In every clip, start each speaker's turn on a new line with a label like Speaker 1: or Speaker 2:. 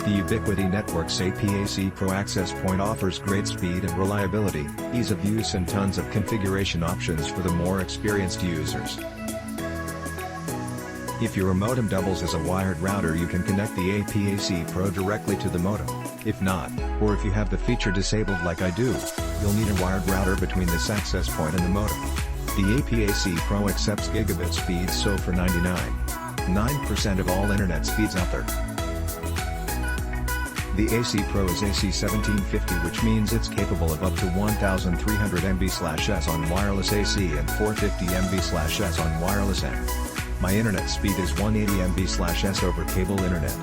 Speaker 1: The Ubiquiti Network's UAPACPRO access point offers great speed and reliability, ease of use and tons of configuration options for the more experienced users. If your modem doubles as a wired router, you can connect the UAPACPRO directly to the modem. If not, or if you have the feature disabled like I do, you'll need a wired router between this access point and the modem. The UAPACPRO accepts gigabit speeds, so for 99.9% of all internet speeds out there. The AC Pro is AC 1750, which means it's capable of up to 1300 MB/s on wireless AC and 450 MB/s on wireless N. My internet speed is 180 MB/s over cable internet.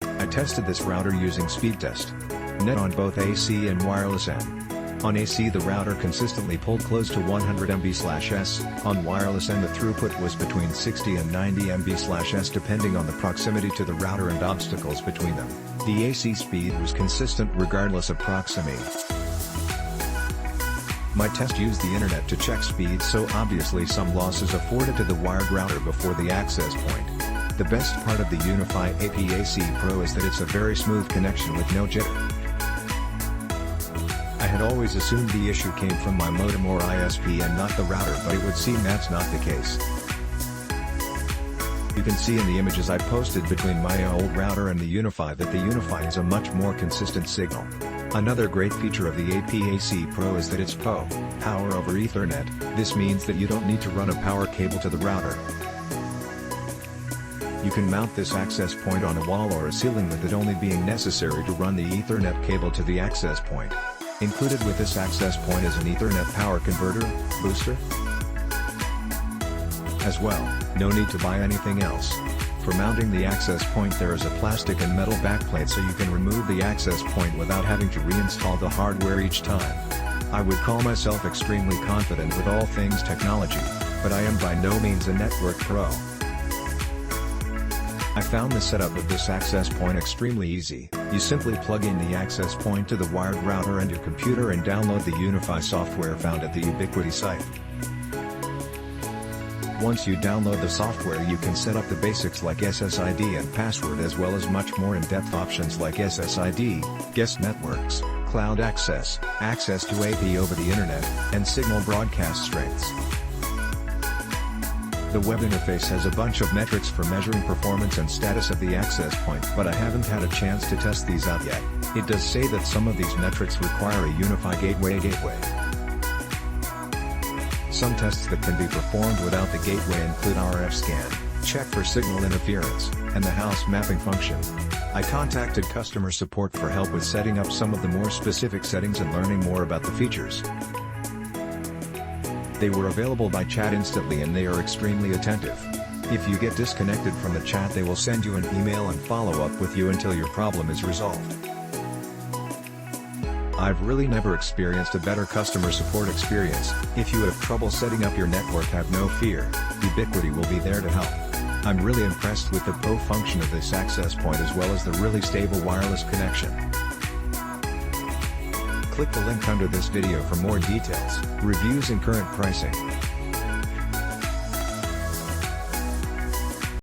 Speaker 1: I tested this router using SpeedTest.net on both AC and wireless N. On AC, the router consistently pulled close to 100 MB/s, on wireless N the throughput was between 60 and 90 MB/s depending on the proximity to the router and obstacles between them. The AC speed was consistent regardless of proximity. My test used the internet to check speed, so obviously some loss is afforded to the wired router before the access point. The best part of the Unifi UAPACPRO is that it's a very smooth connection with no jitter. I had always assumed the issue came from my modem or ISP and not the router, but it would seem that's not the case. You can see in the images I posted between my old router and the Unifi that the Unifi is a much more consistent signal. Another great feature of the UAPACPRO is that it's PoE, Power over Ethernet. This means that you don't need to run a power cable to the router. You can mount this access point on a wall or a ceiling, with it only being necessary to run the Ethernet cable to the access point. Included with this access point is an Ethernet power converter, booster. As well, no need to buy anything else. For mounting the access point, there is a plastic and metal backplate, so you can remove the access point without having to reinstall the hardware each time. I would call myself extremely confident with all things technology, but I am by no means a network pro. I found the setup of this access point extremely easy. You simply plug in the access point to the wired router and your computer and download the Unifi software found at the Ubiquiti site. Once you download the software, you can set up the basics like SSID and password, as well as much more in-depth options like SSID, guest networks, cloud access, access to AP over the internet, and signal broadcast strengths. The web interface has a bunch of metrics for measuring performance and status of the access point, but I haven't had a chance to test these out yet. It does say that some of these metrics require a Unifi gateway. Some tests that can be performed without the gateway include RF scan, check for signal interference, and the house mapping function. I contacted customer support for help with setting up some of the more specific settings and learning more about the features. They were available by chat instantly, and they are extremely attentive. If you get disconnected from the chat, they will send you an email and follow up with you until your problem is resolved. I've really never experienced a better customer support experience. If you have trouble setting up your network, have no fear, Ubiquiti will be there to help. I'm really impressed with the PoE function of this access point, as well as the really stable wireless connection. Click the link under this video for more details, reviews and current pricing.